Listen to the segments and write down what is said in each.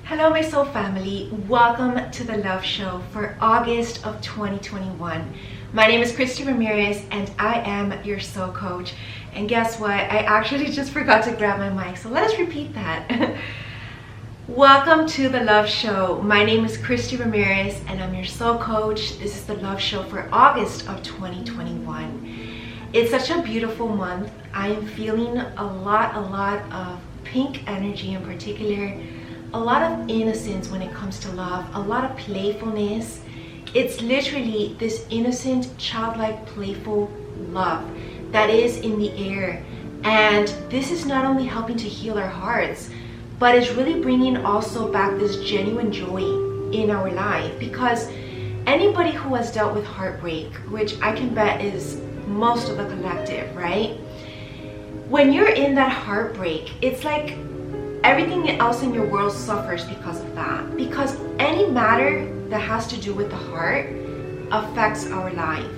Hello my soul family, welcome to the Love Show for August of 2021. My name is Christy Ramirez and I am your soul coach. And guess what? I actually just forgot to grab my mic, so let us repeat that. Welcome to the Love Show. My name is Christy Ramirez and I'm your soul coach. This is the Love Show for August of 2021. It's such a beautiful month. I am feeling a lot of pink energy in particular. A lot of innocence when it comes to love, a lot of playfulness. It's literally this innocent, childlike, playful love that is in the air. And this is not only helping to heal our hearts, but it's really bringing also back this genuine joy in our life. Because anybody who has dealt with heartbreak, which I can bet is most of the collective, right? When you're in that heartbreak, it's like everything else in your world suffers because of that. Because any matter that has to do with the heart affects our life.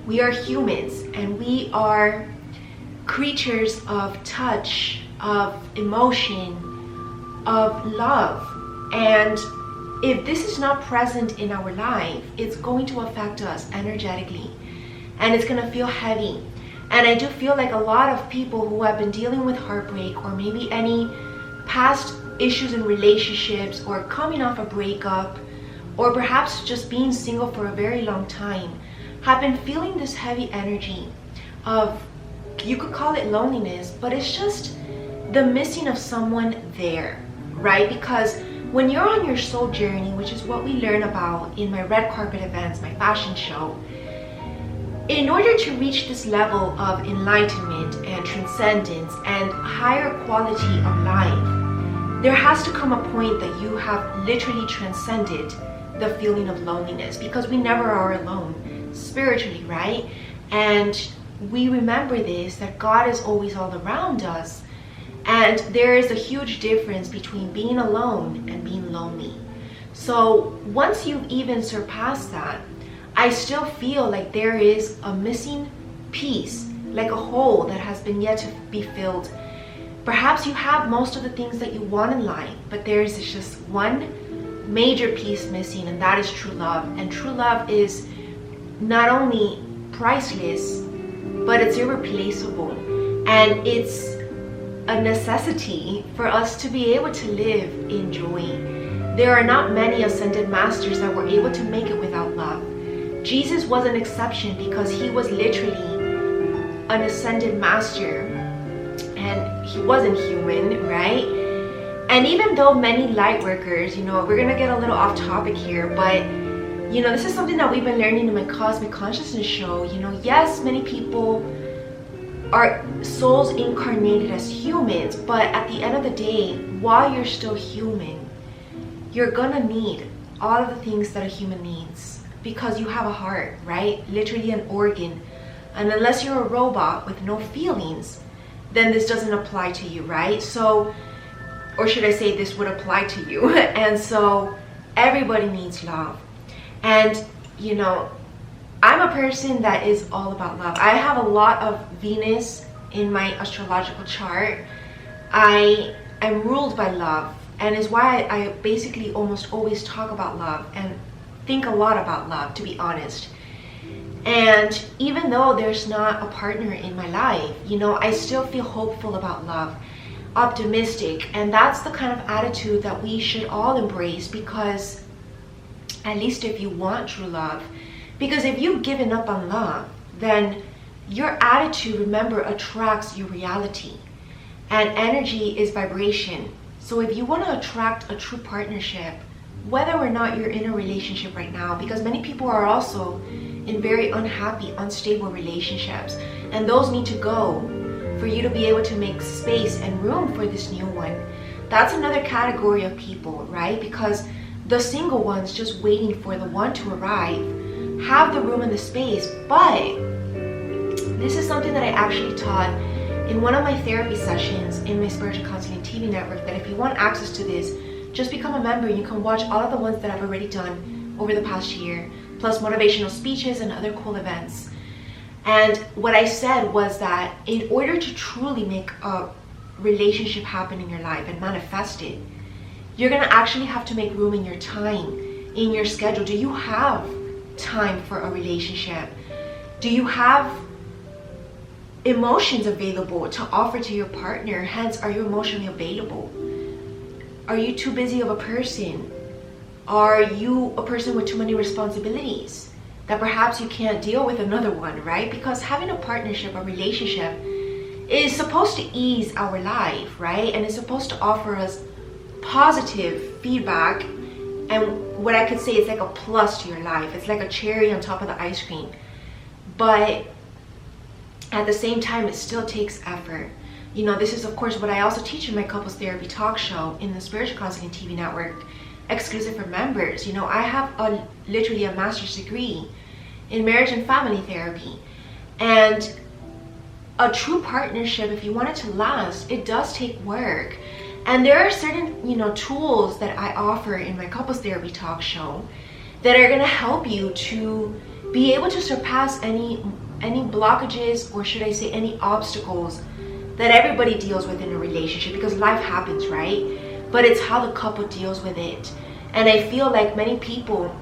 We are humans and we are creatures of touch, of emotion, of love. And if this is not present in our life, it's going to affect us energetically and it's going to feel heavy. And I do feel like a lot of people who have been dealing with heartbreak or maybe any past issues in relationships or coming off a breakup or perhaps just being single for a very long time have been feeling this heavy energy of, you could call it loneliness, but it's just the missing of someone there, right? Because when you're on your soul journey, which is what we learn about in my red carpet events, my fashion show, in order to reach this level of enlightenment and transcendence and higher quality of life, there has to come a point that you have literally transcended the feeling of loneliness, because we never are alone spiritually, right? And we remember this, that God is always all around us. And there is a huge difference between being alone and being lonely. So once you've even surpassed that, I still feel like there is a missing piece, like a hole that has been yet to be filled. Perhaps you have most of the things that you want in life, but there is just one major piece missing, and that is true love. And true love is not only priceless, but it's irreplaceable. And it's a necessity for us to be able to live in joy. There are not many ascended masters that were able to make it without love. Jesus was an exception because he was literally an ascended master and he wasn't human, right? And even though many light workers, we're gonna get a little off topic here, but this is something that we've been learning in my Cosmic Consciousness show. Yes, many people are souls incarnated as humans, but at the end of the day, while you're still human, you're gonna need all of the things that a human needs. Because you have a heart, right? Literally an organ. And unless you're a robot with no feelings, then this doesn't apply to you, right? So, or should I say this would apply to you. And so everybody needs love. And, I'm a person that is all about love. I have a lot of Venus in my astrological chart. I am ruled by love. And is why I basically almost always talk about love and think a lot about love, to be honest. And even though there's not a partner in my life, I still feel hopeful about love, optimistic. And that's the kind of attitude that we should all embrace, because at least if you want true love, because if you've given up on love, then your attitude, remember, attracts your reality. And energy is vibration. So if you want to attract a true partnership, whether or not you're in a relationship right now, because many people are also in very unhappy, unstable relationships, and those need to go for you to be able to make space and room for this new one. That's another category of people, right? Because the single ones just waiting for the one to arrive have the room and the space. But this is something that I actually taught in one of my therapy sessions in my Spiritual Counseling TV network, that if you want access to this, just become a member. You can watch all of the ones that I've already done over the past year, plus motivational speeches and other cool events. And what I said was that in order to truly make a relationship happen in your life and manifest it, you're gonna actually have to make room in your time, in your schedule. Do you have time for a relationship? Do you have emotions available to offer to your partner? Hence, are you emotionally available? Are you too busy of a person? Are you a person with too many responsibilities that perhaps you can't deal with another one, right? Because having a partnership, a relationship, is supposed to ease our life, right? And it's supposed to offer us positive feedback, and what I could say is like a plus to your life. It's like a cherry on top of the ice cream. But at the same time, it still takes effort. You know, this is of course what I also teach in my couples therapy talk show in the Spiritual Counseling TV network, exclusive for members. You know, I have literally a master's degree in marriage and family therapy. And a true partnership, if you want it to last, it does take work. And there are certain, you know, tools that I offer in my couples therapy talk show that are gonna help you to be able to surpass any blockages, or should I say any obstacles that everybody deals with in a relationship, because life happens, right? But it's how the couple deals with it. And I feel like many people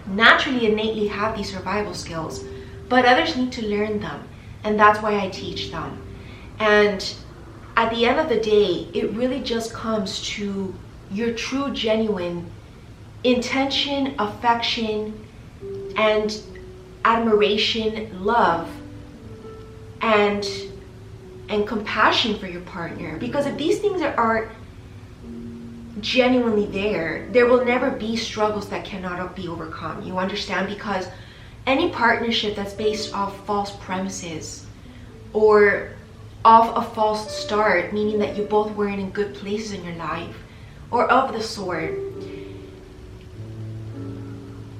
naturally, innately have these survival skills, but others need to learn them. And that's why I teach them. And at the end of the day, it really just comes to your true, genuine intention, affection, and admiration, love, and compassion for your partner. Because if these things are genuinely there will never be struggles that cannot be overcome. You understand? Because any partnership that's based off false premises or off a false start, meaning that you both weren't in good places in your life, or of the sort,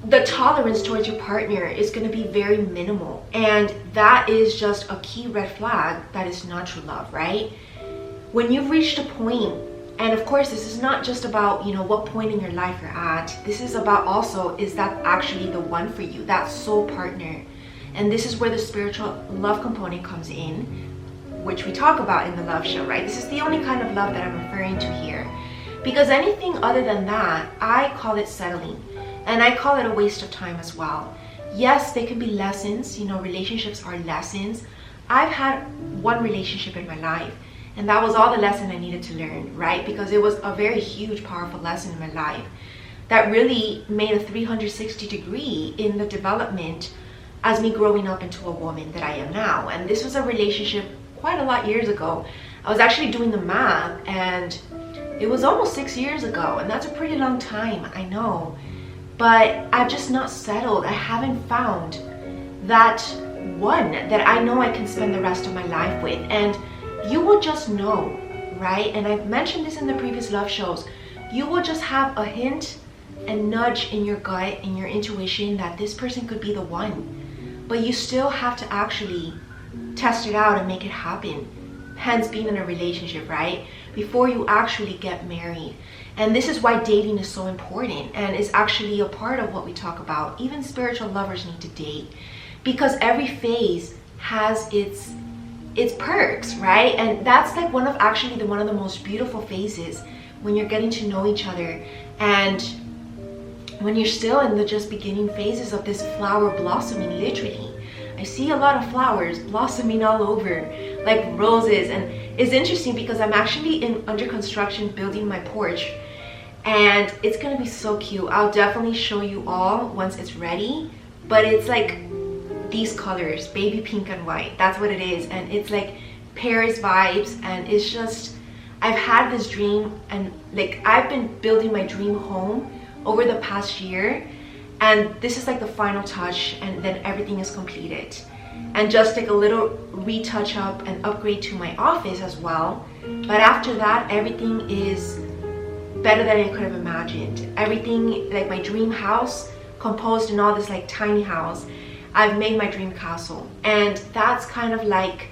the tolerance towards your partner is going to be very minimal. And that is just a key red flag that is not true love, right? When you've reached a point, and of course this is not just about, you know, what point in your life you're at, this is about also, is that actually the one for you, that soul partner? And this is where the spiritual love component comes in, which we talk about in the love show, right? This is the only kind of love that I'm referring to here. Because anything other than that, I call it settling. And I call it a waste of time as well. Yes, they can be lessons, you know, relationships are lessons. I've had one relationship in my life, and that was all the lesson I needed to learn, right? Because it was a very huge, powerful lesson in my life that really made a 360 degree in the development as me growing up into a woman that I am now. And this was a relationship quite a lot years ago. I was actually doing the math, and it was almost 6 years ago, and that's a pretty long time, I know. But I've just not settled. I haven't found that one that I know I can spend the rest of my life with. And you will just know, right? And I've mentioned this in the previous love shows. You will just have a hint and nudge in your gut, in your intuition, that this person could be the one. But you still have to actually test it out and make it happen. Hence being in a relationship, right? Before you actually get married. And this is why dating is so important, and is actually a part of what we talk about. Even spiritual lovers need to date, because every phase has its perks, right? And that's like one of the most beautiful phases, when you're getting to know each other, and when you're still in the just beginning phases of this flower blossoming. Literally, I see a lot of flowers blossoming all over, like roses. And it's interesting because I'm actually under construction building my porch, and it's gonna be so cute. I'll definitely show you all once it's ready. But it's like these colors, baby pink and white, that's what it is. And it's like Paris vibes, and it's just, I've had this dream, and like I've been building my dream home over the past year, and this is like the final touch, and then everything is completed. And just like a little retouch up and upgrade to my office as well. But after that, everything is better than I could have imagined. Everything, like my dream house, composed in all this like tiny house, I've made my dream castle. And that's kind of like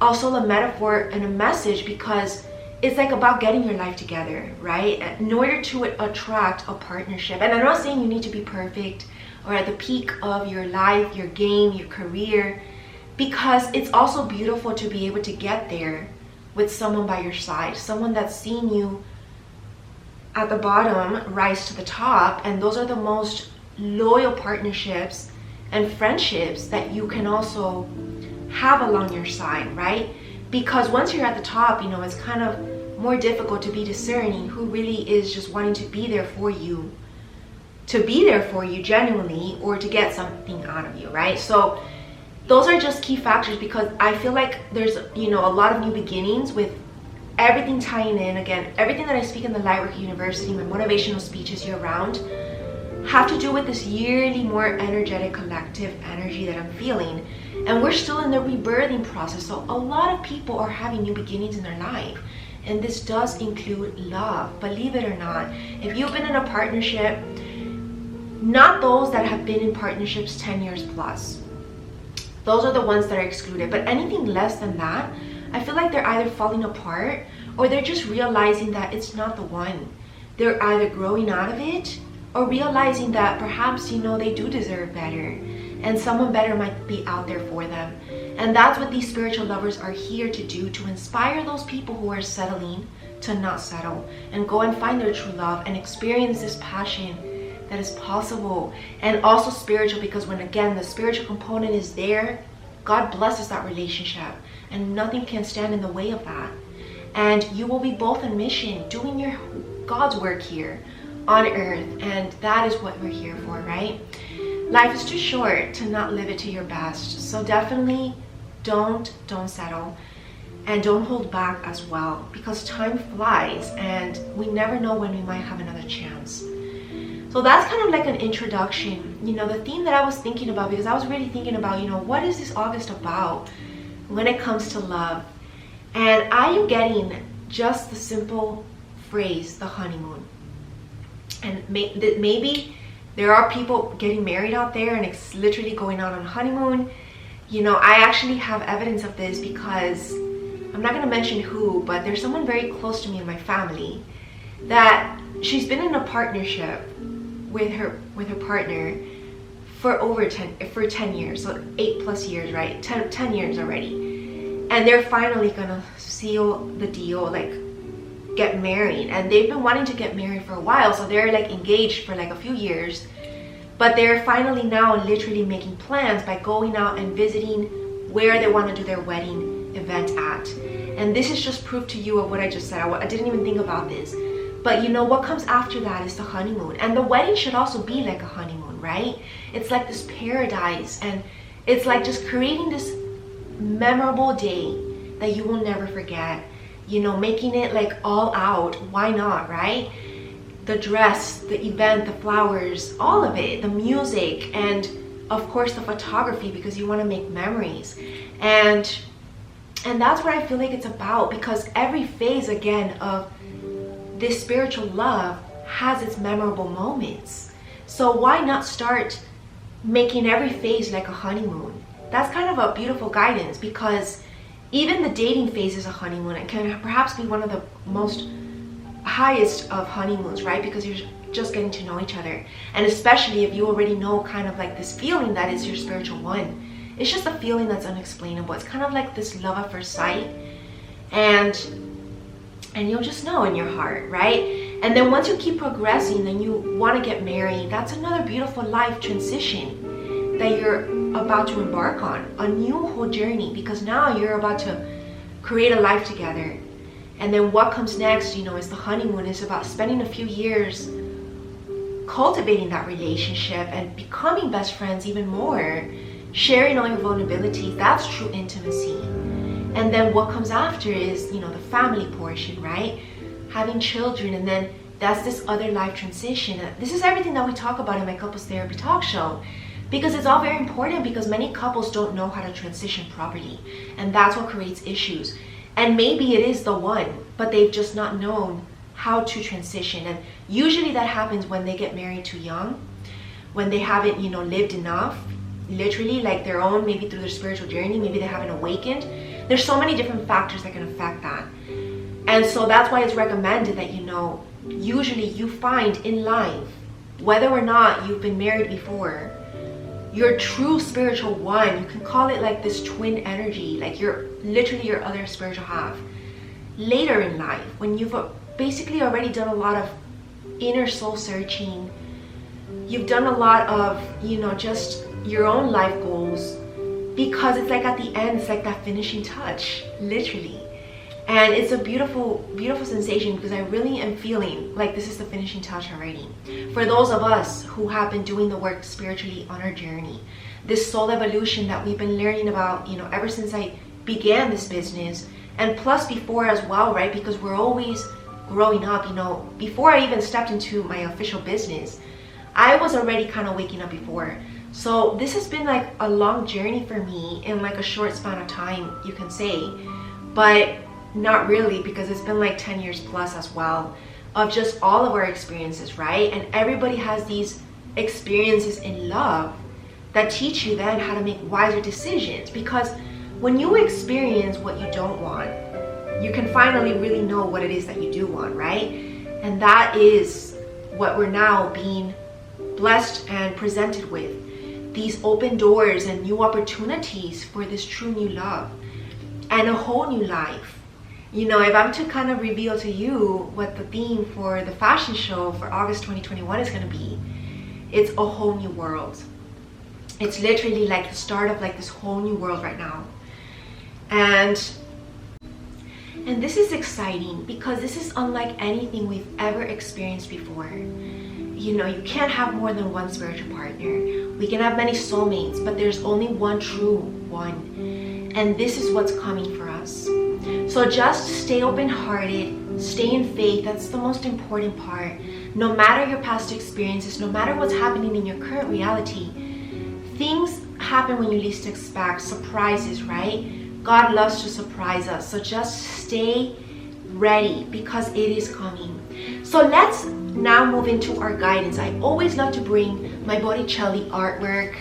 also a metaphor and a message, because it's like about getting your life together, right? In order to attract a partnership. And I'm not saying you need to be perfect or at the peak of your life, your game, your career, because it's also beautiful to be able to get there with someone by your side, someone that's seen you at the bottom rise to the top, and those are the most loyal partnerships and friendships that you can also have along your side, right? Because once you're at the top, you know, it's kind of more difficult to be discerning who really is just wanting to be there for you genuinely, or to get something out of you, right? So those are just key factors, because I feel like there's, you know, a lot of new beginnings with everything tying in. Again, everything that I speak in the Lightwork University, my motivational speeches year round, have to do with this yearly more energetic collective energy that I'm feeling. And we're still in the rebirthing process, so a lot of people are having new beginnings in their life, and this does include love, believe it or not. If you've been in a partnership, not those that have been in partnerships 10 years plus, those are the ones that are excluded, but anything less than that, I feel like they're either falling apart or they're just realizing that it's not the one. They're either growing out of it or realizing that perhaps, you know, they do deserve better, and someone better might be out there for them. And that's what these spiritual lovers are here to do, to inspire those people who are settling to not settle and go and find their true love and experience this passion that is possible, and also spiritual, because when, again, the spiritual component is there, God blesses that relationship and nothing can stand in the way of that. And you will be both on mission, doing your God's work here on earth, and that is what we're here for, right? Life is too short to not live it to your best. So definitely don't settle, and don't hold back as well, because time flies and we never know when we might have another chance. So that's kind of like an introduction, you know, the theme that I was thinking about, because I was really thinking about, you know, what is this August about when it comes to love? And I am getting just the simple phrase, the honeymoon. And maybe there are people getting married out there and it's literally going out on honeymoon. You know, I actually have evidence of this, because I'm not going to mention who, but there's someone very close to me in my family that she's been in a partnership with her partner for 10 years, so 8+ years, right? 10 years already. And they're finally gonna seal the deal, like get married. And they've been wanting to get married for a while, so they're like engaged for like a few years, but they're finally now literally making plans by going out and visiting where they want to do their wedding event at. And this is just proof to you of what I just said. I didn't even think about this. But you know, what comes after that is the honeymoon. And the wedding should also be like a honeymoon, right? It's like this paradise, and it's like just creating this memorable day that you will never forget. You know, making it like all out. Why not, right? The dress, the event, the flowers, all of it, the music, and of course the photography, because you want to make memories. And that's what I feel like it's about, because every phase, again, of this spiritual love has its memorable moments. So why not start making every phase like a honeymoon? That's kind of a beautiful guidance, because even the dating phase is a honeymoon. It can perhaps be one of the most highest of honeymoons, right? Because you're just getting to know each other. And especially if you already know kind of like this feeling that is your spiritual one. It's just a feeling that's unexplainable. It's kind of like this love at first sight. And you'll just know in your heart, right? And then once you keep progressing, then you want to get married. That's another beautiful life transition that you're about to embark on. A new whole journey, because now you're about to create a life together. And then what comes next, you know, is the honeymoon. It's about spending a few years cultivating that relationship and becoming best friends even more. Sharing all your vulnerabilities. That's true intimacy. And then what comes after is, you know, the family portion, right? Having children, and then that's this other life transition. This is everything that we talk about in my couples therapy talk show, because it's all very important, because many couples don't know how to transition properly, and that's what creates issues. And maybe it is the one, but they've just not known how to transition. And usually that happens when they get married too young, when they haven't, you know, lived enough, literally, like their own, maybe through their spiritual journey, maybe they haven't awakened. There's so many different factors that can affect that. And so that's why it's recommended that, you know, usually you find in life, whether or not you've been married before, your true spiritual one, you can call it like this twin energy, like you're literally your other spiritual half, later in life, when you've basically already done a lot of inner soul searching. You've done a lot of, just your own life goals, because it's like at the end, it's like that finishing touch, literally. And it's a beautiful, beautiful sensation, because I really am feeling like this is the finishing touch already. For those of us who have been doing the work spiritually on our journey, this soul evolution that we've been learning about, ever since I began this business, and plus before as well, right? Because we're always growing up, before I even stepped into my official business, I was already kind of waking up before. So this has been like a long journey for me in like a short span of time, you can say, but not really, because it's been like 10 years plus as well of just all of our experiences, right? And everybody has these experiences in love that teach you then how to make wiser decisions, because when you experience what you don't want, you can finally really know what it is that you do want, right? And that is what we're now being blessed and presented with, these open doors and new opportunities for this true new love and a whole new life. If I'm to kind of reveal to you what the theme for the fashion show for August 2021 is going to be, it's a whole new world. It's literally like the start of like this whole new world right now. And this is exciting, because this is unlike anything we've ever experienced before. You can't have more than one spiritual partner. We can have many soulmates, but there's only one true one. And this is what's coming for us. So just stay open-hearted, stay in faith. That's the most important part. No matter your past experiences, no matter what's happening in your current reality, things happen when you least expect, surprises, right? God loves to surprise us. So just stay ready, because it is coming. So let's now move into our guidance. I always love to bring my Botticelli artwork,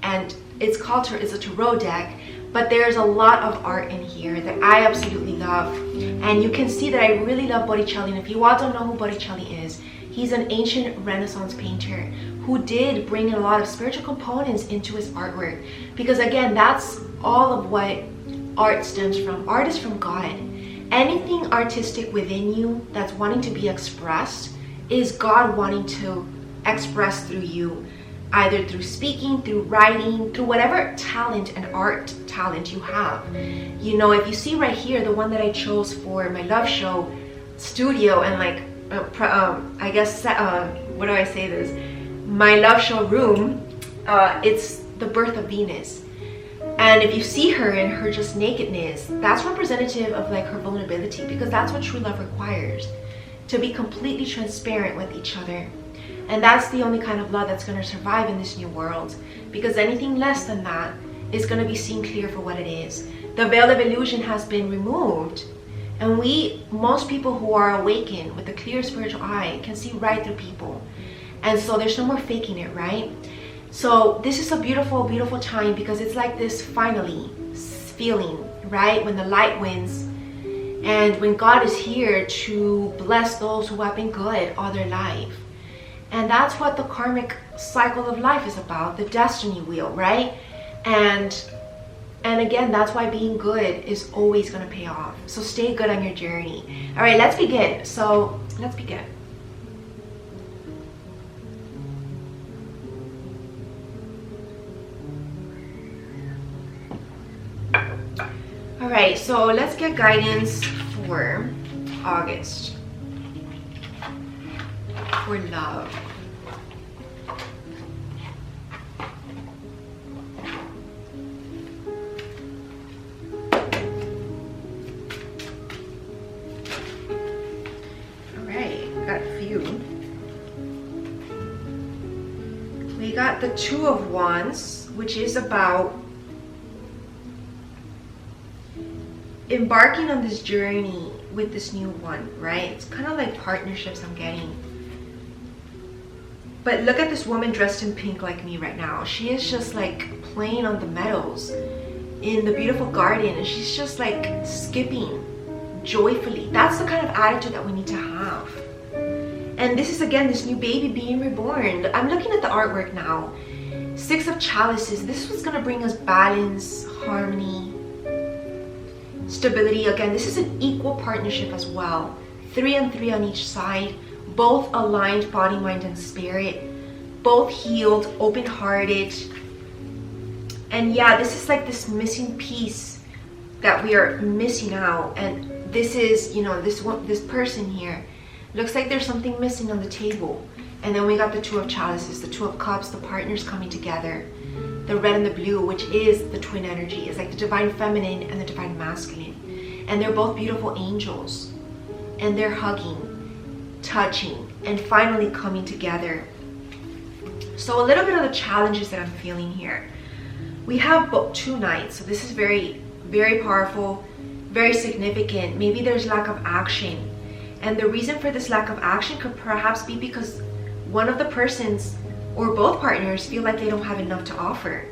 and it's a tarot deck, but there's a lot of art in here that I absolutely love. And you can see that I really love Botticelli. And if you all don't know who Botticelli is, he's an ancient Renaissance painter who did bring in a lot of spiritual components into his artwork, because again, that's all of what art stems from. Art is from God. Anything artistic within you that's wanting to be expressed is God wanting to express through you, either through speaking, through writing, through whatever talent and art talent you have. If you see right here, the one that I chose for my love show studio, and like I guess what do I say this, my love show room, it's the birth of Venus. And if you see her in her just nakedness, that's representative of like her vulnerability, because that's what true love requires, to be completely transparent with each other. And that's the only kind of love that's going to survive in this new world, because anything less than that is going to be seen clear for what it is. The veil of illusion has been removed, and most people who are awakened with a clear spiritual eye can see right through people. And so there's no more faking it, right? So this is a beautiful, beautiful time, because it's like this finally feeling, right? When the light wins, and when God is here to bless those who have been good all their life. And that's what the karmic cycle of life is about, the destiny wheel, right? And again, that's why being good is always going to pay off. So stay good on your journey. All right, let's begin. So let's begin. All right, so let's get guidance for August for love. All right, we got a few. We got the Two of Wands, which is about embarking on this journey with this new one, right? It's kind of like partnerships I'm getting. But look at this woman dressed in pink like me right now. She is just like playing on the meadows in the beautiful garden, and she's just like skipping joyfully. That's the kind of attitude that we need to have. And this is again this new baby being reborn. I'm looking at the artwork now. Six of Chalices. This was gonna bring us balance, harmony, stability. Again, this is an equal partnership as well. 3 and 3 on each side, both aligned body, mind, and spirit, both healed, open-hearted. And yeah, this is like this missing piece that we are missing out. And this is, you know, this person here, looks like there's something missing on the table. And then we got the Two of Chalices, the Two of Cups, the partners coming together, the red and the blue, which is the twin energy. It's like the divine feminine and the divine masculine. And they're both beautiful angels. And they're hugging, touching, and finally coming together. So a little bit of the challenges that I'm feeling here. We have both 2 Knights. So this is very, very powerful, very significant. Maybe there's lack of action. And the reason for this lack of action could perhaps be because one of the persons or both partners feel like they don't have enough to offer.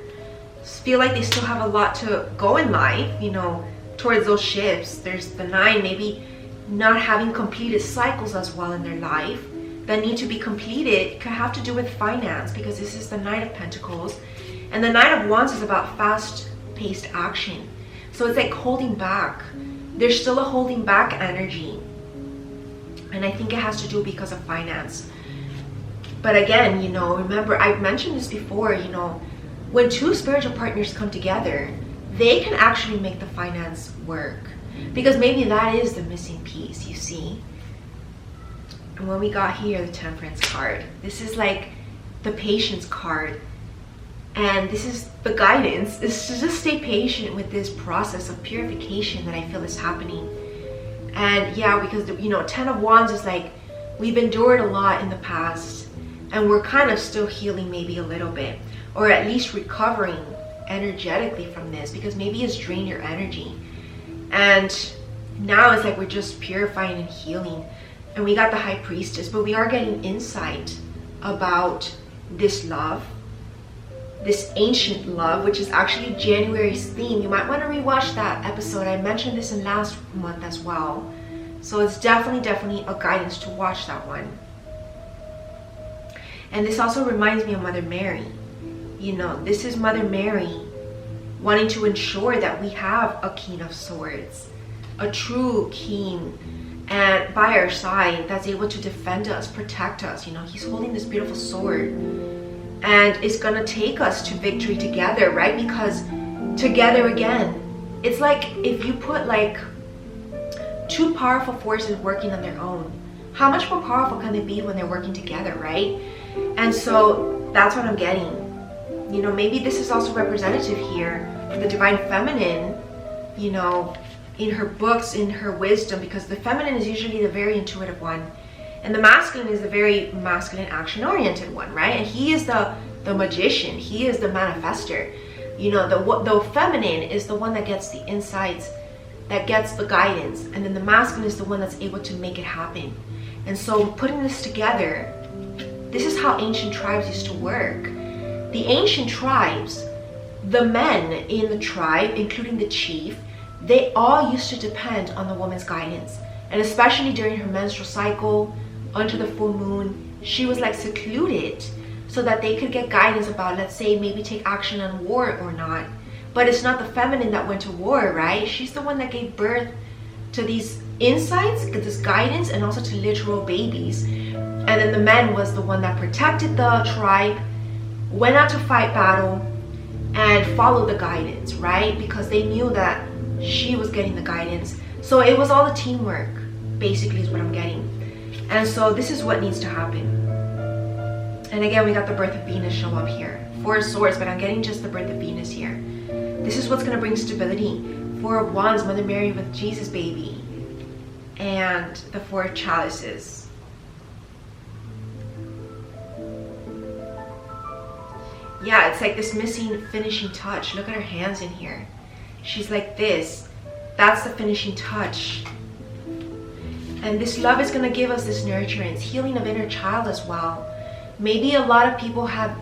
Feel like they still have a lot to go in life, you know, towards those shifts. There's the 9, maybe not having completed cycles as well in their life that need to be completed. Could have to do with finance, because this is the Knight of Pentacles. And the Knight of Wands is about fast-paced action. So it's like holding back. There's still a holding back energy. And I think it has to do because of finance. But again, you know, remember, I've mentioned this before, you know, when 2 spiritual partners come together, they can actually make the finance work. Because maybe that is the missing piece, you see. And when we got here, the Temperance card, this is like the Patience card. And this is the guidance, is to just stay patient with this process of purification that I feel is happening. And yeah, because, you know, 10 of Wands is like, we've endured a lot in the past. And we're kind of still healing maybe a little bit. Or at least recovering energetically from this. Because maybe it's drained your energy. And now it's like we're just purifying and healing. And we got the High Priestess. But we are getting insight about this love. This ancient love, which is actually January's theme. You might want to rewatch that episode. I mentioned this in last month as well. So it's definitely a guidance to watch that one. And this also reminds me of Mother Mary. You know, this is Mother Mary wanting to ensure that we have a King of Swords, a true king, and by our side that's able to defend us, protect us. You know, he's holding this beautiful sword, and it's gonna take us to victory together, right? Because together again, it's like if you put like 2 powerful forces working on their own, how much more powerful can they be when they're working together, right? And so that's what I'm getting. You know, maybe this is also representative here for the divine feminine, you know, in her books, in her wisdom, because the feminine is usually the very intuitive one. And the masculine is the very masculine, action-oriented one, right? And he is the magician. He is the manifester. You know, the feminine is the one that gets the insights, that gets the guidance. And then the masculine is the one that's able to make it happen. And so putting this together, this is how ancient tribes used to work. The ancient tribes, the men in the tribe, including the chief, they all used to depend on the woman's guidance. And especially during her menstrual cycle, under the full moon, she was like secluded so that they could get guidance about, let's say, maybe take action on war or not. But it's not the feminine that went to war, right? She's the one that gave birth to these insights, this guidance, and also to literal babies. And then the man was the one that protected the tribe, went out to fight battle, and followed the guidance, right? Because they knew that she was getting the guidance. So it was all the teamwork, basically, is what I'm getting. And so this is what needs to happen. And again, we got the birth of Venus show up here. 4 of Swords, but I'm getting just the birth of Venus here. This is what's going to bring stability. 4 of Wands, Mother Mary with Jesus baby. And the 4 of Chalices. Yeah, it's like this missing finishing touch. Look at her hands in here. She's like this. That's the finishing touch. And this love is going to give us this nurturance, healing of inner child as well. Maybe a lot of people have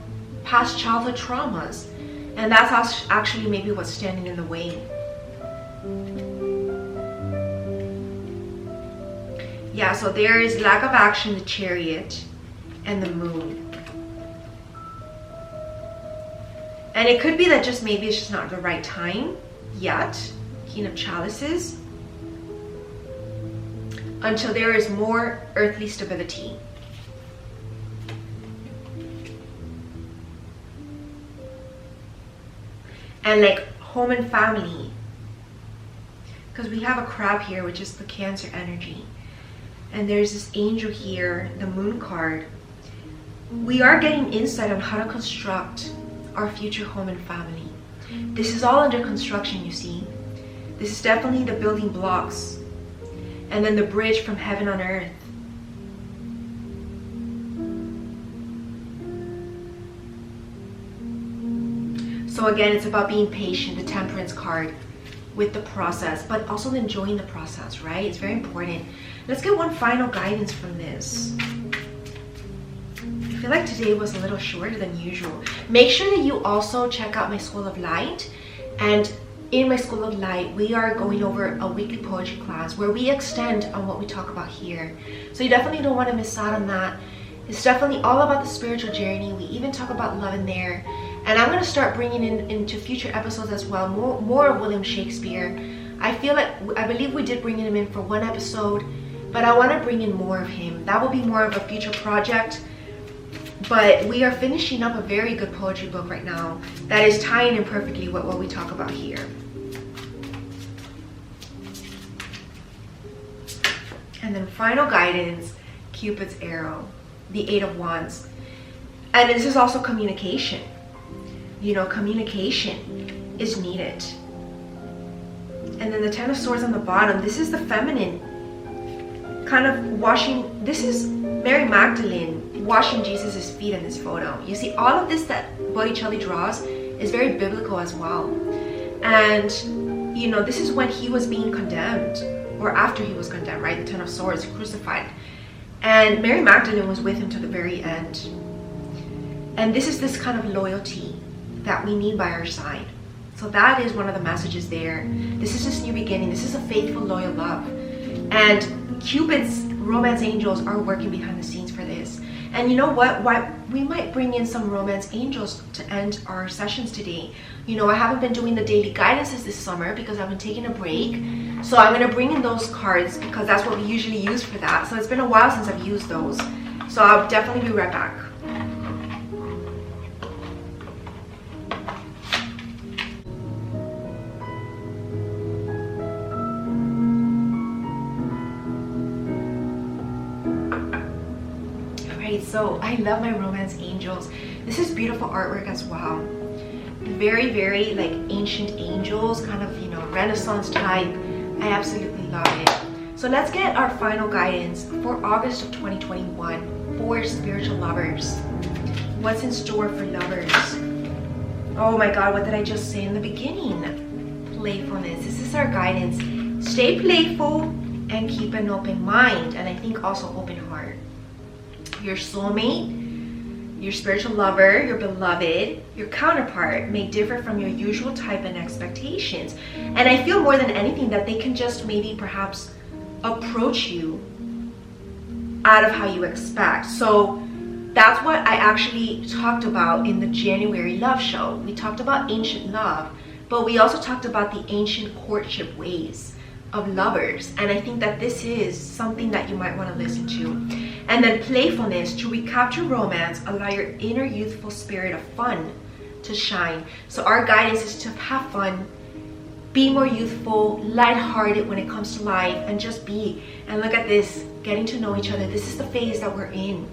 past childhood traumas, and that's actually maybe what's standing in the way. Yeah, so there is lack of action, the Chariot, and the Moon. And it could be that just maybe it's just not the right time yet. King of Chalices. until there is more earthly stability. And like home and family, because we have a crab here, which is the Cancer energy, and there's this angel here, the Moon card. We are getting insight on how to construct our future home and family. This is all under construction, you see. This is definitely the building blocks, and then the bridge from heaven on earth. So again, it's about being patient, the Temperance card, with the process, but also enjoying the process, right? It's very important. Let's get one final guidance from this. I feel like today was a little shorter than usual. Make sure that you also check out my School of Light. And in my School of Light, we are going over a weekly poetry class where we extend on what we talk about here. So you definitely don't want to miss out on that. It's definitely all about the spiritual journey. We even talk about love in there. And I'm going to start bringing into future episodes as well more of William Shakespeare. I believe we did bring him in for one episode, but I want to bring in more of him. That will be more of a future project. But we are finishing up a very good poetry book right now that is tying in perfectly with what we talk about here. And then final guidance, Cupid's arrow, the Eight of Wands. And this is also communication. You know, communication is needed. And then the Ten of Swords on the bottom, this is the feminine kind of washing. This is Mary Magdalene washing Jesus's feet in this photo. You see, all of this that Botticelli draws is very biblical as well. And you know, this is when he was being condemned, or after he was condemned, right? The Ten of Swords, crucified. And Mary Magdalene was with him to the very end. And this is this kind of loyalty that we need by our side. So that is one of the messages there. This is this new beginning. This is a faithful, loyal love. And Cupid's romance angels are working behind the scenes for this. And you know what? Why we might bring in some romance angels to end our sessions today. You know, I haven't been doing the daily guidances this summer because I've been taking a break. So I'm going to bring in those cards because that's what we usually use for that. So it's been a while since I've used those. So I'll definitely be right back. So I love my romance angels. This is beautiful artwork as well. Very, very like ancient angels, kind of, you know, Renaissance type. I absolutely love it. So let's get our final guidance for August of 2021 for spiritual lovers. What's in store for lovers? Oh my God, what did I just say in the beginning? Playfulness. This is our guidance. Stay playful and keep an open mind, and I think also open heart. Your soulmate, your spiritual lover, your beloved, your counterpart may differ from your usual type and expectations. And I feel more than anything that they can just maybe perhaps approach you out of how you expect. So that's what I actually talked about in the January love show. We talked about ancient love, but we also talked about the ancient courtship ways of lovers. And I think that this is something that you might want to listen to. And then playfulness, to recapture romance, allow your inner youthful spirit of fun to shine. So our guidance is to have fun, be more youthful, lighthearted when it comes to life, and just be. And look at this, getting to know each other. This is the phase that we're in,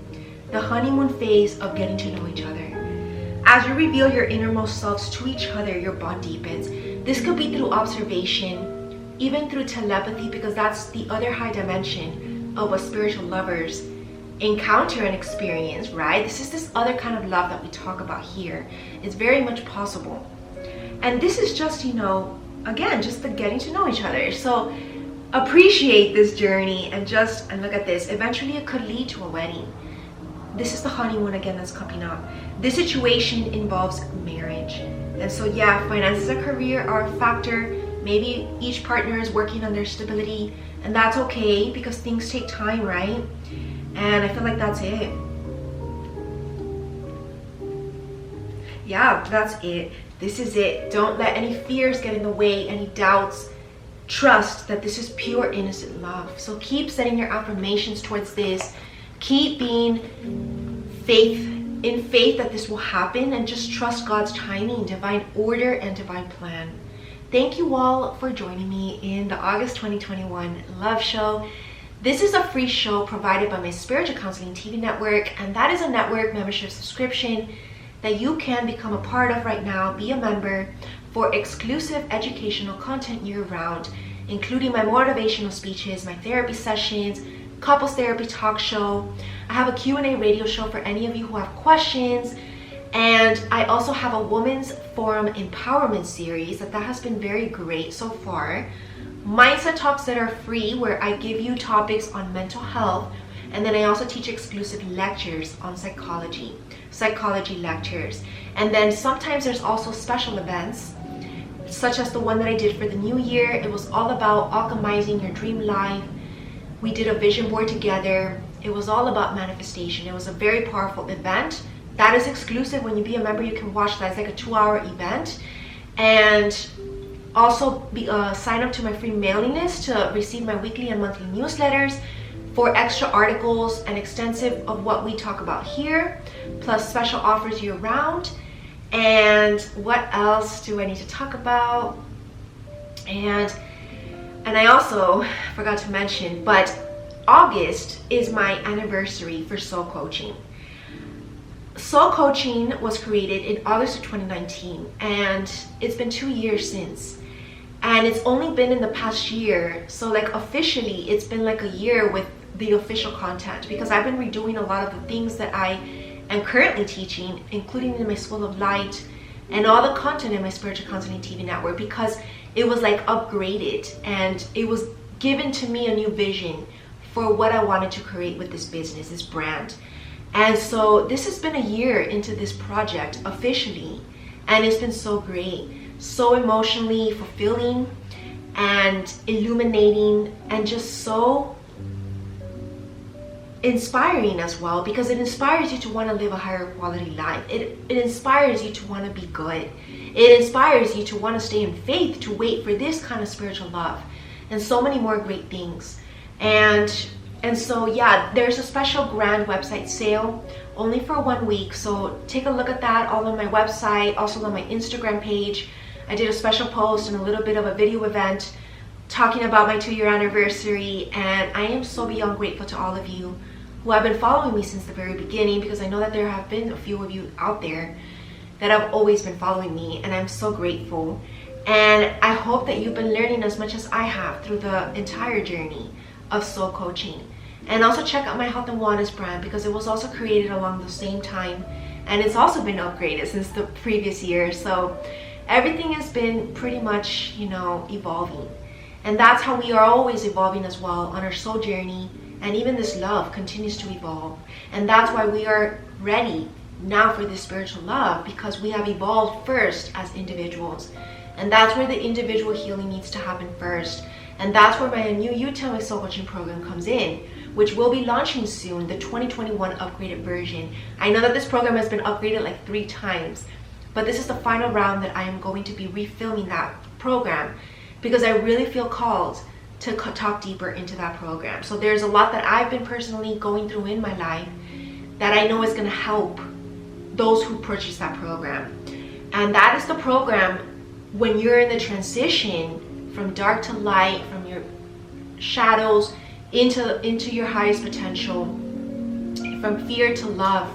the honeymoon phase of getting to know each other. As you reveal your innermost selves to each other, your bond deepens. This could be through observation, even through telepathy, because that's the other high dimension of what spiritual lovers encounter and experience, right? This is this other kind of love that we talk about here. It's very much possible. And this is just, you know, again, just the getting to know each other. So appreciate this journey and look at this. Eventually it could lead to a wedding. This is the honeymoon again that's coming up. This situation involves marriage. And so yeah, finances and career are a factor. Maybe each partner is working on their stability, and that's okay because things take time, right? And I feel like that's it. Yeah, that's it. This is it. Don't let any fears get in the way, any doubts. trust that this is pure, innocent love. So keep setting your affirmations towards this. Keep being in faith that this will happen, and just trust God's timing, divine order, and divine plan. Thank you all for joining me in the August 2021 Love Show. This is a free show provided by my Spiritual Counseling TV network, and that is a network membership subscription that you can become a part of right now. Be a member for exclusive educational content year-round, including my motivational speeches, my therapy sessions, couples therapy talk show. I have a Q&A radio show for any of you who have questions, and I also have a Women's Forum Empowerment series that has been very great so far. Mindset talks that are free, where I give you topics on mental health, and then I also teach exclusive lectures on psychology lectures. And then sometimes there's also special events, such as the one that I did for the new year. It was all about alchemizing your dream life. We did a vision board together. It was all about manifestation. It was a very powerful event. That is exclusive. When you be a member, you can watch that. It's like a 2-hour event. And also sign up to my free mailing list to receive my weekly and monthly newsletters for extra articles and extensive of what we talk about here, plus special offers year round. And what else do I need to talk about? And I also forgot to mention, but August is my anniversary for soul coaching. Soul coaching was created in August of 2019, and it's been 2 years since. And it's only been in the past year, so like officially it's been like a year with the official content, because I've been redoing a lot of the things that I am currently teaching, including in my School of Light and all the content in my Spiritual Counseling TV network, because it was like upgraded and it was given to me a new vision for what I wanted to create with this business, this brand. And so this has been a year into this project officially, and it's been so great, so emotionally fulfilling and illuminating, and just so inspiring as well, because it inspires you to want to live a higher quality life. It inspires you to want to be good. It inspires you to want to stay in faith, to wait for this kind of spiritual love, and so many more great things. And so yeah, there's a special grand website sale only for 1 week, so take a look at that all on my website, also on my Instagram page. I did a special post and a little bit of a video event talking about my 2-year anniversary, and I am so beyond grateful to all of you who have been following me since the very beginning, because I know that there have been a few of you out there that have always been following me, and I'm so grateful. And I hope that you've been learning as much as I have through the entire journey of soul coaching. And also check out my health and wellness brand, because it was also created along the same time, and it's also been upgraded since the previous year. So everything has been pretty much, evolving. And that's how we are always evolving as well on our soul journey. And even this love continues to evolve. And that's why we are ready now for this spiritual love, because we have evolved first as individuals. And that's where the individual healing needs to happen first. And that's where my new You Tell Me Soul Coaching program comes in, which will be launching soon, the 2021 upgraded version. I know that this program has been upgraded like 3 times, but this is the final round that I am going to be refilming that program, because I really feel called to talk deeper into that program. So there's a lot that I've been personally going through in my life that I know is going to help those who purchase that program. And that is the program when you're in the transition from dark to light, from your shadows into your highest potential, from fear to love,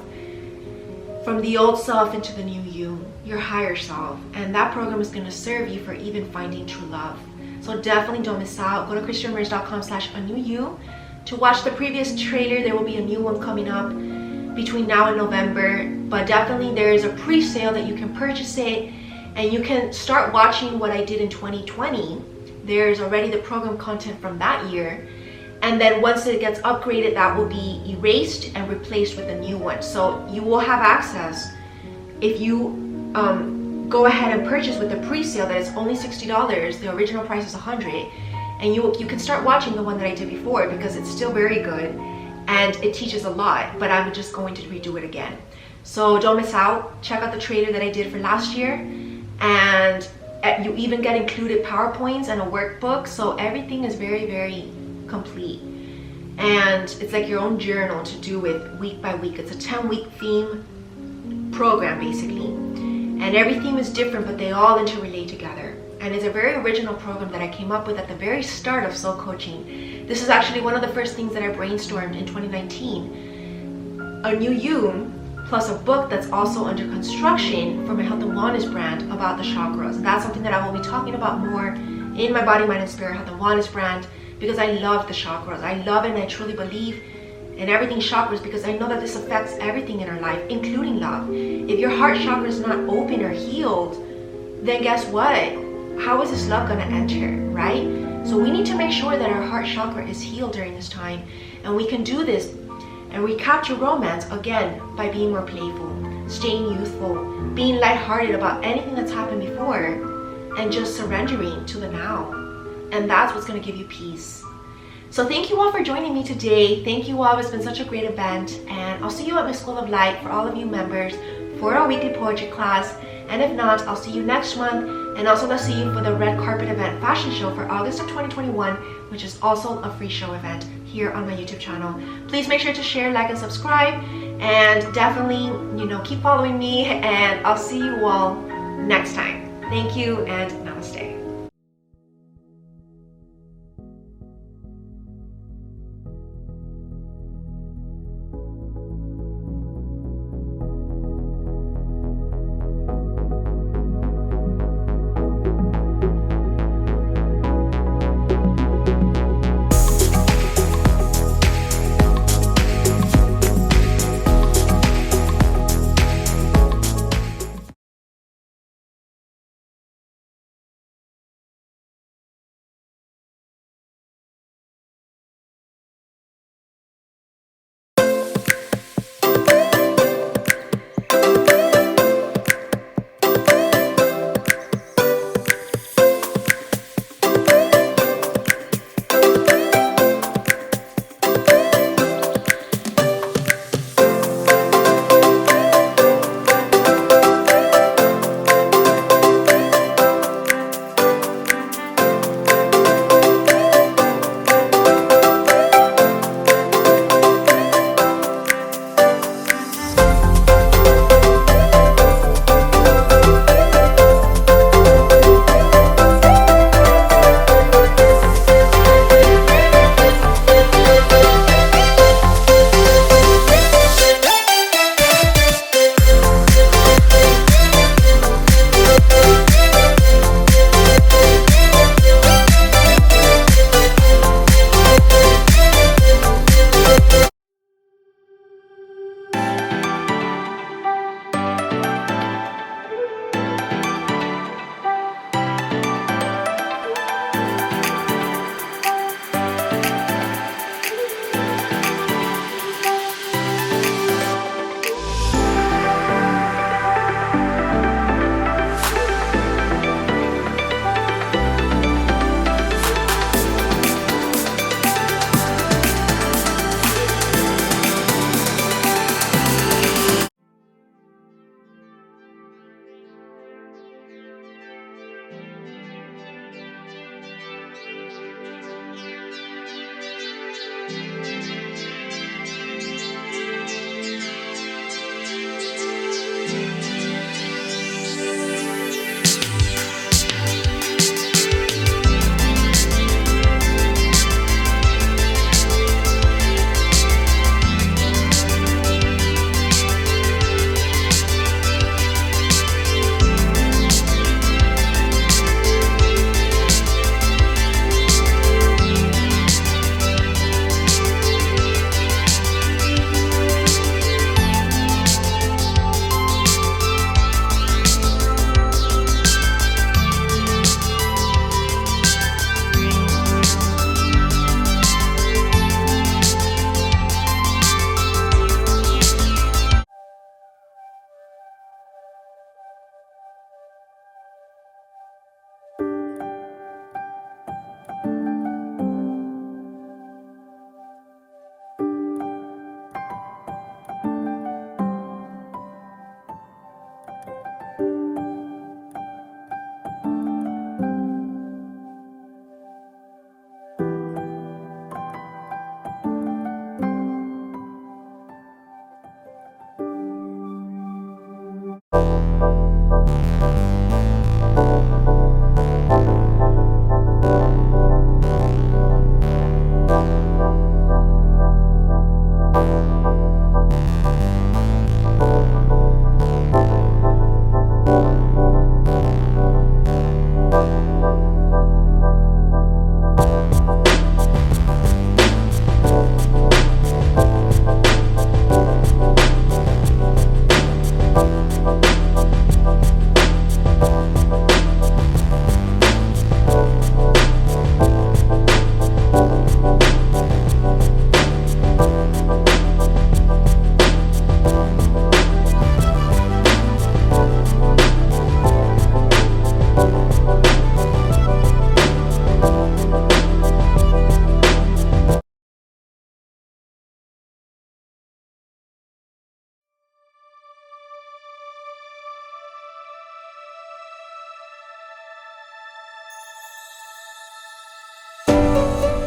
from the old self into the new you, your higher self. And that program is going to serve you for even finding true love. So definitely don't miss out. Go to christyramirez.com/anewyou to watch the previous trailer. There will be a new one coming up between now and November, but definitely there is a pre-sale that you can purchase it, and you can start watching what I did in 2020. There's already the program content from that year, and then once it gets upgraded, that will be erased and replaced with a new one. So you will have access, if you go ahead and purchase with the pre-sale, that is only $60. The original price is $100, and you can start watching the one that I did before, because it's still very good and it teaches a lot, but I'm just going to redo it again. So don't miss out. Check out the trailer that I did for last year, and You even get included PowerPoints and a workbook, so everything is very, very complete. And it's like your own journal to do with week by week. It's a 10-week theme program basically, and every theme is different, but they all interrelate together. And it's a very original program that I came up with at the very start of soul coaching. This is actually one of the first things that I brainstormed in 2019. A new you, plus a book that's also under construction for my health and wellness brand about the chakras. And that's something that I will be talking about more in my Body, Mind, and Spirit Health and Wellness brand, because I love the chakras. I love it, and I truly believe in everything chakras, because I know that this affects everything in our life, including love. If your heart chakra is not open or healed, then guess what? How is this love gonna enter, right? So we need to make sure that our heart chakra is healed during this time, and we can do this and recapture romance again by being more playful, staying youthful, being lighthearted about anything that's happened before, and just surrendering to the now. And that's what's gonna give you peace. So thank you all for joining me today. Thank you all. It's been such a great event, and I'll see you at my School of Light for all of you members for our weekly poetry class. And if not, I'll see you next month. And also let's see you for the Red Carpet Event Fashion Show for August of 2021, which is also a free show event here on my YouTube channel. Please make sure to share, like, and subscribe, and definitely, keep following me, and I'll see you all next time. Thank you, and namaste.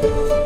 you.